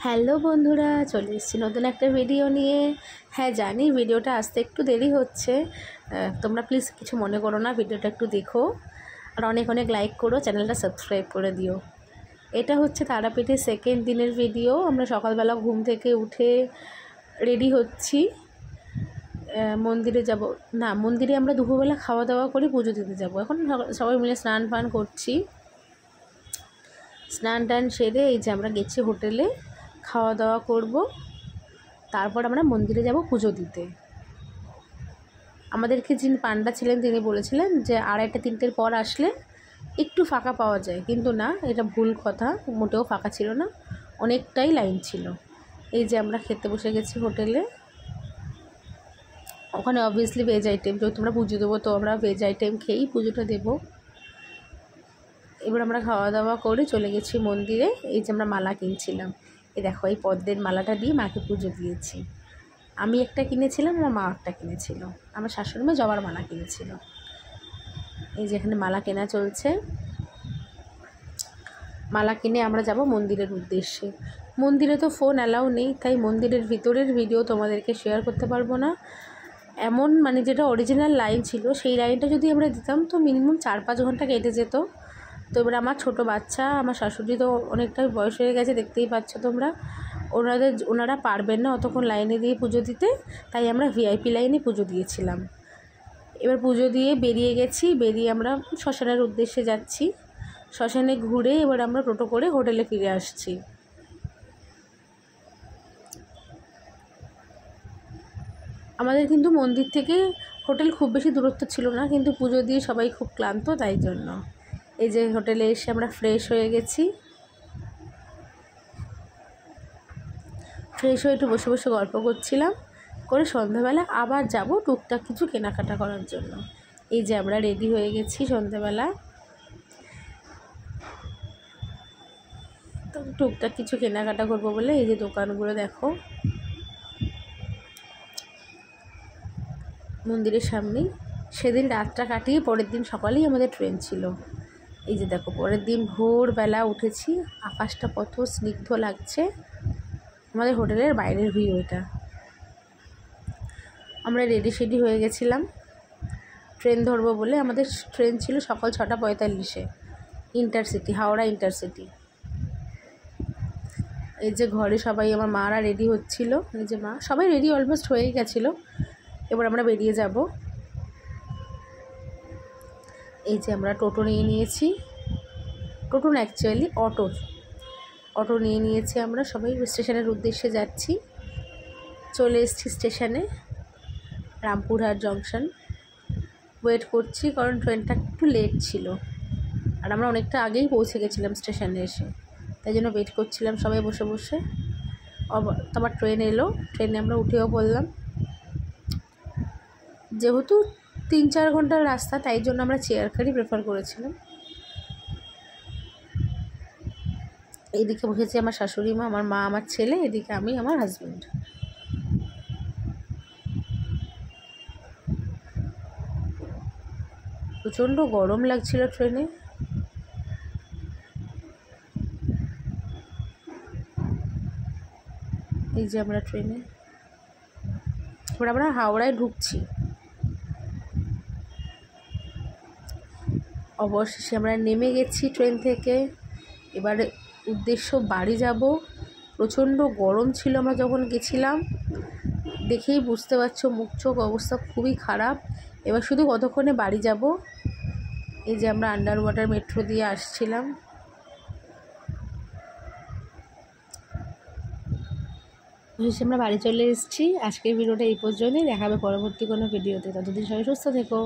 Hello বন্ধুরা, চলে এসেছি নতুন একটা ভিডিও নিয়ে। হ্যাঁ জানি ভিডিওটা আসতে একটু দেরি হচ্ছে, তোমরা প্লিজ কিছু মনে করো না, ভিডিওটা একটু দেখো আর অনেক অনেক লাইক করো, চ্যানেলটা সাবস্ক্রাইব করে দিও। এটা হচ্ছে তারাপীঠের সেকেন্ড দিনের ভিডিও। আমরা সকালবেলা ঘুম থেকে উঠে রেডি হচ্ছি, মন্দিরে যাব। না, মন্দিরে আমরা দুপুরবেলা খাওয়া দাওয়া করে পুজো দিতে যাব। এখন সবাই মিলে স্নান ফান করছি। স্নান টান সেরে এই যে আমরা গেছি হোটেলে, খাওয়া দাওয়া করব, তারপর আমরা মন্দিরে যাব পুজো দিতে। আমাদেরকে যিনি পান্ডা ছিলেন তিনি বলেছিলেন যে 2:30-3টের পর আসলে একটু ফাঁকা পাওয়া যায়, কিন্তু না, এটা ভুল কথা, মোটেও ফাঁকা ছিল না, অনেকটাই লাইন ছিল। এই যে আমরা খেতে বসে গেছি হোটেলে। ওখানে অবভিয়াসলি ভেজ আইটেম, যেহেতু আমরা পুজো দেবো তো আমরা ভেজ আইটেম খেয়েই পুজোটা দেবো। এবার আমরা খাওয়া দাওয়া করে চলে গেছি মন্দিরে। এই যে আমরা মালা কিনছিলাম, এই দেখো এই পদ্মের মালাটা দিয়ে মাকে পুজো দিয়েছি। আমি একটা কিনেছিলাম, আমার মা একটা কিনেছিল, আমার শাশুড়ি মা জবার মালা কিনেছিল। এই যে এখানে মালা কেনা চলছে। মালা কিনে আমরা যাব মন্দিরের উদ্দেশ্যে। মন্দিরে তো ফোন অ্যালাউ নেই, তাই মন্দিরের ভিতরের ভিডিও তোমাদেরকে শেয়ার করতে পারবো না। এমন মানে যেটা অরিজিনাল লাইন ছিল সেই লাইনটা যদি আমরা দিতাম তো মিনিমাম 4-5 ঘন্টা কেটে যেত। তো এবার আমার ছোটো বাচ্চা, আমার শাশুড়ি তো অনেকটাই বয়স হয়ে গেছে, দেখতেই পাচ্ছ তোমরা, ওনারা পারবেন না অতক্ষণ লাইনে দিয়ে পুজো দিতে, তাই আমরা ভিআইপি লাইনে পুজো দিয়েছিলাম। এবার পুজো দিয়ে বেরিয়ে গেছি, বেরিয়ে আমরা শ্মশানের উদ্দেশ্যে যাচ্ছি। শ্মশানে ঘুরে এবার আমরা টোটো করে হোটেলে ফিরে আসছি। আমাদের কিন্তু মন্দির থেকে হোটেল খুব বেশি দূরত্ব ছিল না, কিন্তু পুজো দিয়ে সবাই খুব ক্লান্ত, তাই জন্য এই যে হোটেলে এসে আমরা ফ্রেশ হয়ে গেছি। ফ্রেশ হয়ে একটু বসে বসে গল্প করছিলাম, করে সন্ধ্যাবেলা আবার যাব টুকটাক কিছু কেনাকাটা করার জন্য। এই যে আমরা রেডি হয়ে গেছি সন্ধ্যাবেলা, তো টুকটাক কিছু কেনাকাটা করবো বলে এই যে দোকানগুলো দেখো মন্দিরের সামনেই। সেদিন রাতটা কাটিয়ে পরের দিন সকালেই আমাদের ট্রেন ছিল। এই যে দেখো পরের দিন ভোরবেলা উঠেছি, আকাশটা কত স্নিগ্ধ লাগছে। আমাদের হোটেলের বাইরের ভিউ এটা। আমরা রেডি শেডি হয়ে গেছিলাম ট্রেন ধরবো বলে। আমাদের ট্রেন ছিল সকাল 6:45-এ, ইন্টারসিটি, হাওড়া ইন্টারসিটি। এই যে ঘরে সবাই আমার মারা রেডি হচ্ছিল, এই যে মা সবাই রেডি অলমোস্ট হয়েই গেছিলো। এবার আমরা বেরিয়ে যাব। এই যে আমরা টোটো নিয়ে নিয়েছি, টোটো না অ্যাকচুয়ালি অটো নিয়ে নিয়েছি। আমরা সবাই স্টেশনের উদ্দেশ্যে যাচ্ছি। চলে এসেছি স্টেশনে, রামপুরহাট জংশন। ওয়েট করছি কারণ ট্রেনটা একটু লেট ছিল, আর আমরা অনেকটা আগেই পৌঁছে গেছিলাম স্টেশনে এসে, তাই জন্য ওয়েট করছিলাম সবাই বসে বসে। তারপর ট্রেন এলো, ট্রেনে আমরা উঠেও পড়লাম। যেহেতু 3-4 ঘন্টার রাস্তা, তাই জন্য আমরা চেয়ার কারই প্রেফার করেছিলাম। এইদিকে বসেছি আমার শাশুড়ি মা, আমার মা, আমার ছেলে, এদিকে আমি, আমার হাজব্যান্ড। প্রচণ্ড গরম লাগছিল ট্রেনে। এই যে আমরা ট্রেনে, এবার আমরা হাওড়ায় ঢুকছি। অবশেষে আমরা নেমে গেছি ট্রেন থেকে। এবার উদ্দেশ্য বাড়ি যাব। প্রচণ্ড গরম ছিল আমরা যখন গেছিলাম, দেখেই বুঝতে পারছো মুখ চোখ অবস্থা খুবই খারাপ। এবার শুধু কতক্ষণে বাড়ি যাব। এই যে আমরা আন্ডার ওয়াটার মেট্রো দিয়ে আসছিলাম। আমরা বাড়ি চলে এসেছি। আজকের ভিডিওটা এই পর্যন্তই, দেখাবে পরবর্তী কোনো ভিডিওতে। ততদিন সবাই সুস্থ থেকো।